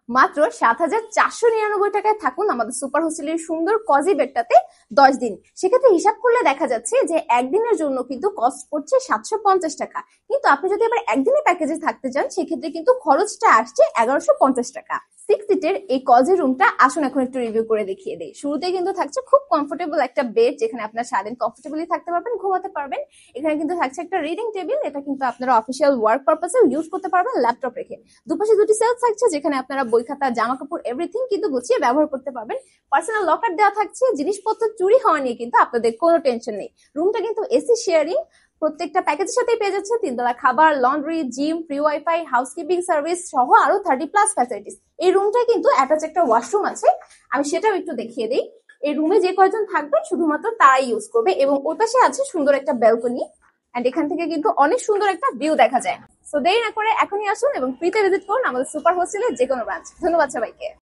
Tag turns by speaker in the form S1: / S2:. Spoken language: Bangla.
S1: মাত্র ৭,৪৯৯ টাকায় থাকুন আমাদের সুপার হোস্টেলের সুন্দর কজি বেডটাতে 10 দিন। সেক্ষেত্রে হিসাব করলে দেখা যাচ্ছে যে একদিনের জন্য কিন্তু কস্ট পড়ছে ৭৫০ টাকা। কিন্তু আপনি যদি আবার একদিনের প্যাকেজে থাকতে চান সেক্ষেত্রে কিন্তু খরচটা আসছে ১১৫০ টাকা। 6 সিটের এই কজি রুমটা আসুন এখন একটু রিভিউ করে দেখিয়ে দিই। শুরুতে কিন্তু থাকছে খুব কমফোর্টেবল একটা বেড, যেখানে আপনার সারাদিন কমফোর্টেবলি থাকতে পারবেন, ঘুমাতে পারবেন। এখানে কিন্তু থাকছে একটা রিডিং টেবিল, এটা কিন্তু আপনারা অফিসিয়াল ওয়ার্ক পারপাসে ইউজ করতে পারবেন ল্যাপটপ রেখে। দুপাশে দুটি সেলফ থাকছে, যেখানে আপনারা বই খাতা জামা কাপড় এভরিথিং কিন্তু গুছিয়ে ব্যবহার করতে পারবেন। পার্সোনাল লকার দেওয়া থাকছে, জিনিসপত্র চুরি হওয়া নিয়ে কিন্তু আপনাদের কোনো টেনশন নেই। রুমটা কিন্তু এসি শেয়ারিং, প্রত্যেকটা প্যাকেজের সাথেই পেয়ে যাচ্ছে 3 তলা খাবার, laundry, gym, free wifi, housekeeping service সহ আরো 30+ ফ্যাসিলিটিস। এই রুমটায় কিন্তু অ্যাটাচ একটা ওয়াশরুম আছে, আমি সেটাও একটু দেখিয়ে দিই। এই রুমে যে কয়জন থাকবে শুধুমাত্র তারাই ইউজ করবে, এবং ওর পাশে আছে সুন্দর একটা ব্যালকনি। এন্ড এখান থেকে কিন্তু অনেক সুন্দর একটা ভিউ দেখা যায়। সো দেরি না করে এখনই আসুন এবং ফ্রিতে ভিজিট করুন আমাদের সুপার হোস্টেলের যে কোনো ব্রাঞ্চ। ধন্যবাদ সবাইকে।